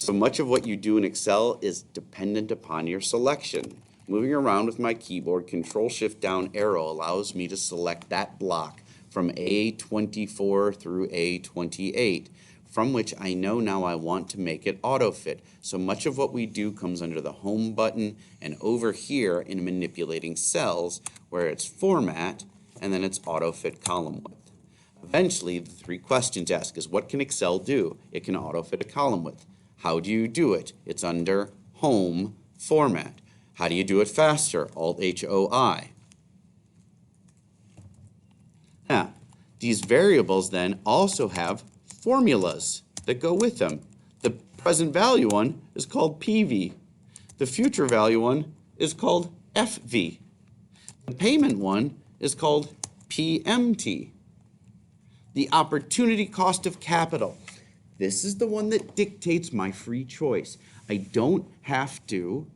So much of what you do in Excel is dependent upon your selection. Moving around with my keyboard, Control-Shift-Down arrow allows me to select that block from A24 through A28, from which I know now I want to make it auto-fit. So much of what we do comes under the Home button and over here in manipulating cells where it's Format and then it's auto-fit column width. Eventually, the three questions asked is, what can Excel do? It can auto-fit a column width. How do you do it? It's under Home, Format. How do you do it faster? Alt-H-O-I. Now, these variables then also have formulas that go with them. The present value one is called PV. The future value one is called FV. The payment one is called PMT. The opportunity cost of capital. This is the one that dictates my free choice. I don't have to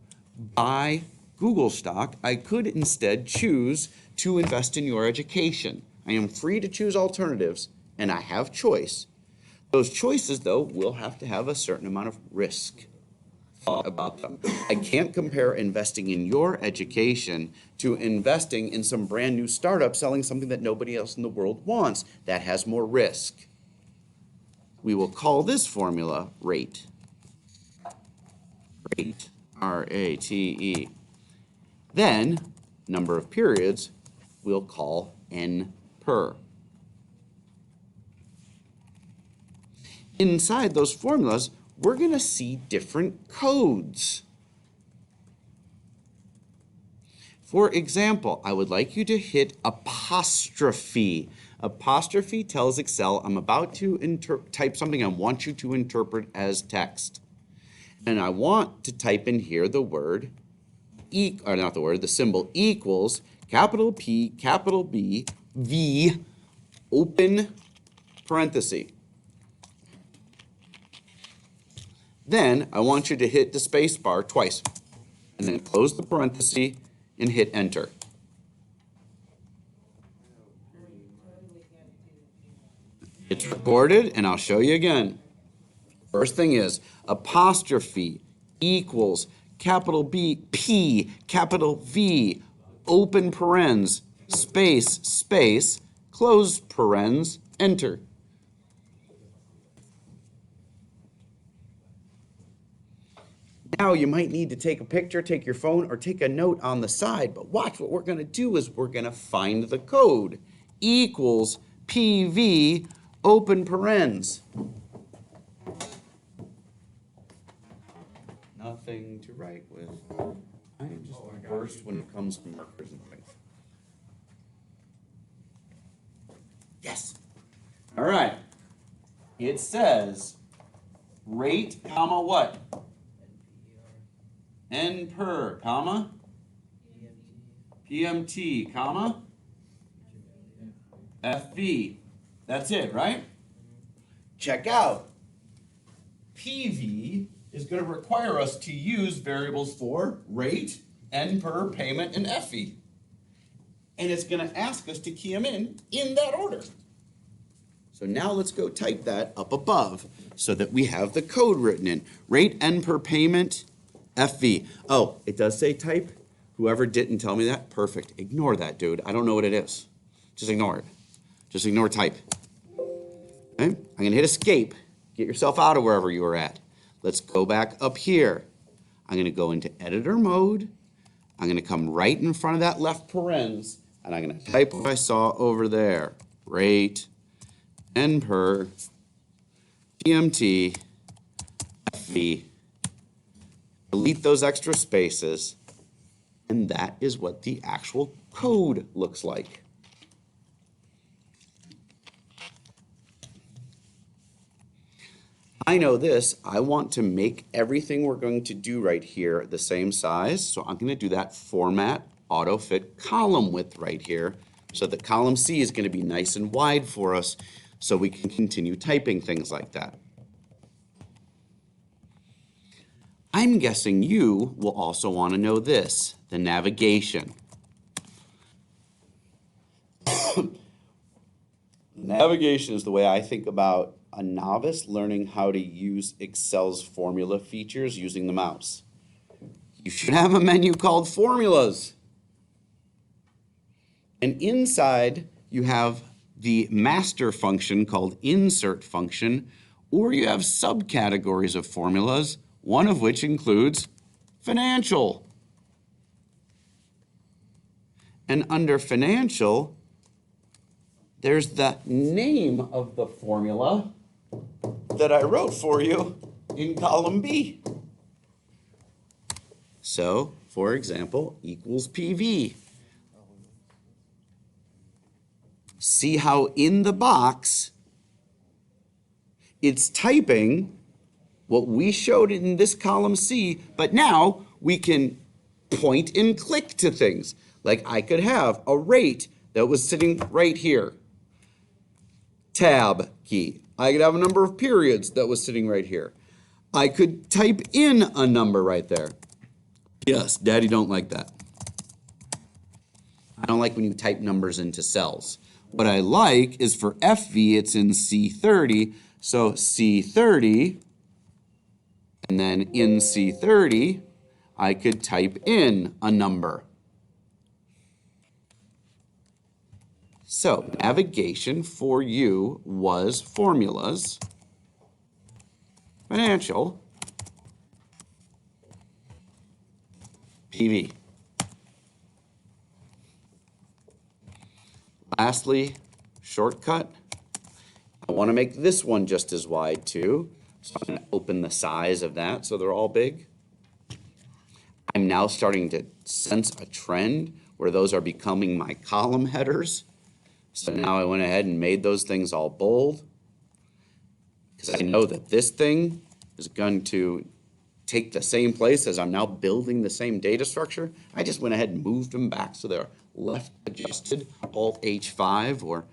buy Google stock. I could instead choose to invest in your education. I am free to choose alternatives, and I have choice. Those choices, though, will have to have a certain amount of risk about them. I can't compare investing in your education to investing in some brand new startup selling something that nobody else in the world wants. That has more risk. We will call this formula rate. Rate, R-A-T-E. Then, number of periods, we'll call N per. Inside those formulas, we're going to see different codes. For example, I would like you to hit apostrophe. Apostrophe tells Excel, I'm about to type something I want you to interpret as text. And I want to type in here the word, the symbol equals, capital P, capital B, V, open parenthesis. Then I want you to hit the space bar twice, and then close the parenthesis and hit enter. It's recorded, and I'll show you again. First thing is apostrophe equals capital B, P, capital V, open parens, space, space, close parens, enter. Now you might need to take a picture, take your phone, or take a note on the side, but watch what we're going to do is we're going to find the code. Equals PV, open parens. Nothing to write with. I am just the worst when it comes to markers and things. Yes. All right. It says rate, comma, what? N per, comma, PMT, comma, FV. That's it, right? Check out. PV is going to require us to use variables for rate, N per, payment, and FV. And it's going to ask us to key them in that order. So now let's go type that up above so that we have the code written in. Rate, N per, payment, FV. Oh, it does say type. Whoever didn't tell me that, perfect. Ignore that, dude. I don't know what it is. Just ignore it. Just ignore type. Okay? I'm going to hit escape. Get yourself out of wherever you were at. Let's go back up here. I'm going to go into editor mode. I'm going to come right in front of that left parens, and I'm going to type what I saw over there. Rate, N per, PMT, FV. Delete those extra spaces, and that is what the actual code looks like. I know this. I want to make everything we're going to do right here the same size, so I'm going to do that format auto fit column width right here so that column C is going to be nice and wide for us so we can continue typing things like that. I'm guessing you will also want to know this, the navigation. Navigation is the way I think about a novice learning how to use Excel's formula features using the mouse. You should have a menu called Formulas. And inside, you have the master function called Insert function, or you have subcategories of formulas, one of which includes Financial. And under Financial, there's the name of the formula that I wrote for you in column B. So, for example, equals PV. See how in the box, it's typing what we showed in this column C, but now we can point and click to things. Like I could have a rate that was sitting right here. Tab key. I could have a number of periods that was sitting right here. I could type in a number right there. Yes, Daddy don't like that. I don't like when you type numbers into cells. What I like is for FV, it's in C30. So C30, and then in C30, I could type in a number. So navigation for you was formulas, financial, PV. Lastly, shortcut. I want to make this one just as wide too. So I'm going to open the size of that so they're all big. I'm now starting to sense a trend where those are becoming my column headers. So now I went ahead and made those things all bold because I know that this thing is going to take the same place as I'm now building the same data structure. I just went ahead and moved them back so they're left adjusted, Alt H5 or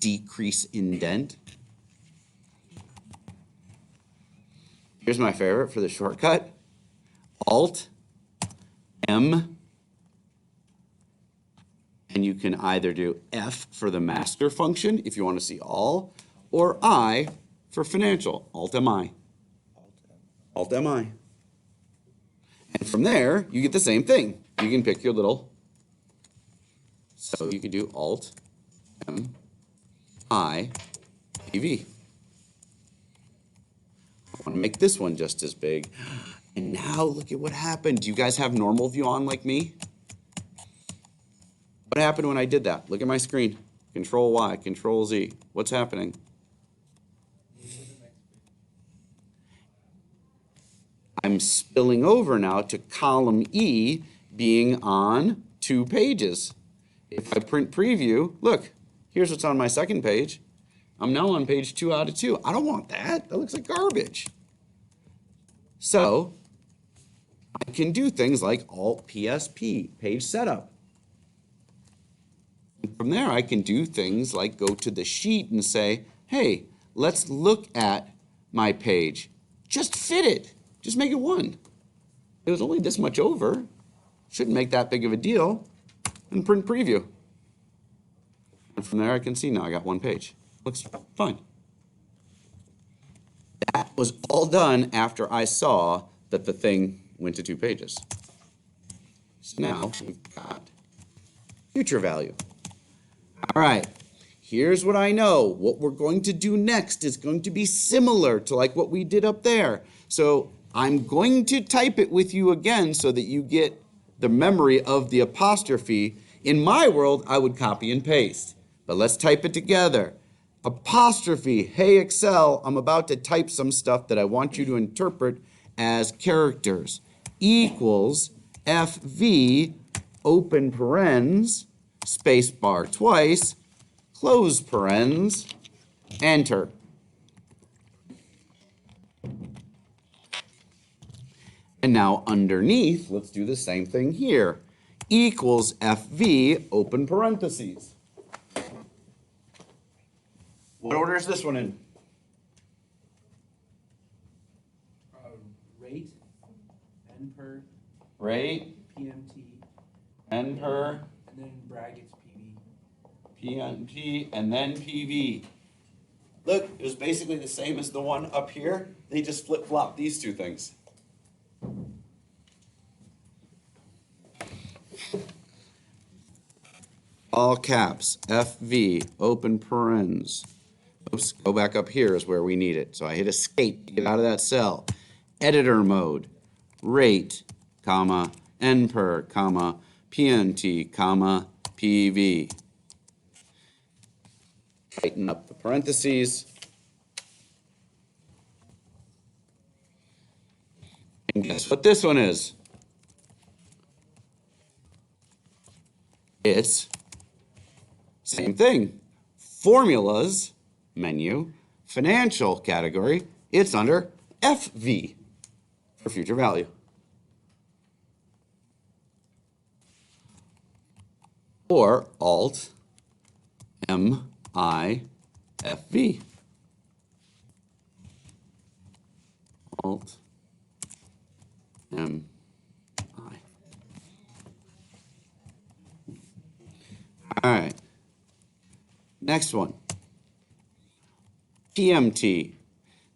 decrease indent. Here's my favorite for the shortcut, Alt M, and you can either do F for the master function if you want to see all, or I for financial, Alt MI. Alt MI. And from there, you get the same thing. You can pick your little, so you can do Alt M I PV. I want to make this one just as big. And now look at what happened. Do you guys have normal view on like me? What happened when I did that? Look at my screen. Control Y, Control Z. What's happening? I'm spilling over now to column E being on 2 pages. If I print preview, look, here's what's on my second page. I'm now on page 2 out of 2. I don't want that. That looks like garbage. So I can do things like Alt PSP, page setup. And from there, I can do things like go to the sheet and say, hey, let's look at my page. Just fit it. Just make it 1. It was only this much over. Shouldn't make that big of a deal. And print preview. And from there, I can see now I got 1 page. Looks fine. That was all done after I saw that the thing went to 2 pages. So now we've got future value. All right, here's what I know. What we're going to do next is going to be similar to like what we did up there. So I'm going to type it with you again so that you get the memory of the apostrophe. In my world, I would copy and paste. But let's type it together. Apostrophe, hey Excel, I'm about to type some stuff that I want you to interpret as characters. Equals FV, open parens, space bar twice, close parens, enter. And now underneath, let's do the same thing here. Equals FV, open parentheses. What order is this one in? Rate, N per, Rate, PMT, N per, and then brackets PV. PMT, and then PV. Look, it was basically the same as the one up here. They just flip-flopped these two things. All caps, FV, open parens. Oops, go back up here is where we need it. So I hit escape to get out of that cell. Editor mode, rate, comma, nper, comma, pnt, comma, pv. Tighten up the parentheses. And guess what this one is? It's same thing. Formulas, menu, financial category. It's under FV for future value. Or Alt M I F V. Alt M I. All right. Next one. PMT.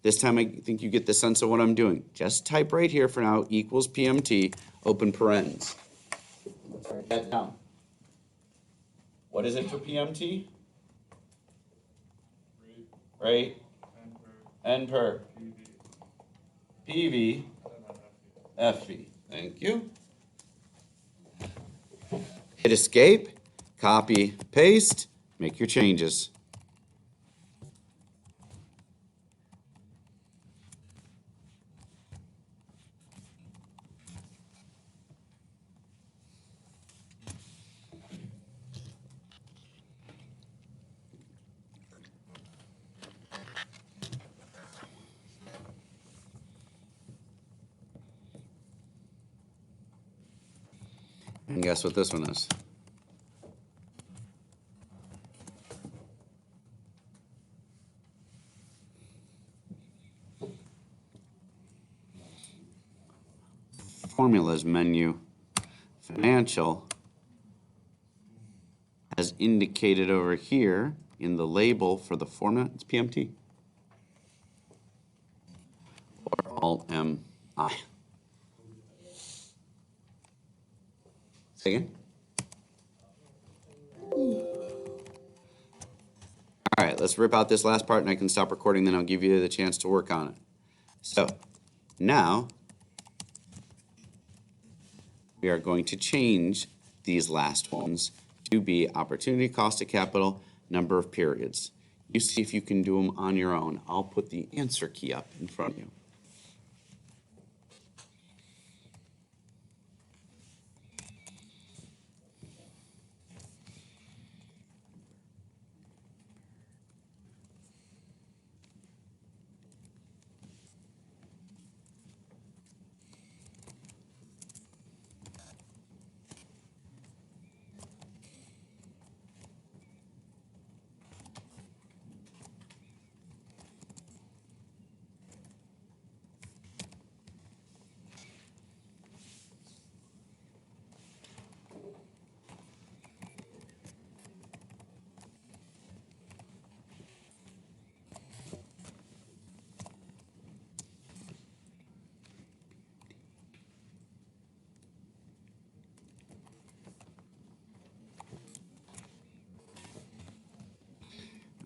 This time I think you get the sense of what I'm doing. Just type right here for now equals PMT, open parens. Let's write that down. What is it for PMT? Rate, NPER, PV, FV. Thank you. Hit escape, copy, paste, make your changes. And guess what this one is? Formulas menu, financial, as indicated over here in the label for the formula, it's PMT. Or Alt M I. Say again? All right, let's rip out this last part and I can stop recording, then I'll give you the chance to work on it. So, now, we are going to change these last ones to be opportunity cost of capital, number of periods. You see if you can do them on your own. I'll put the answer key up in front of you.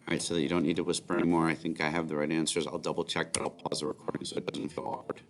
All right, so that you don't need to whisper anymore. I think I have the right answers. I'll double check, but I'll pause the recording so it doesn't feel awkward.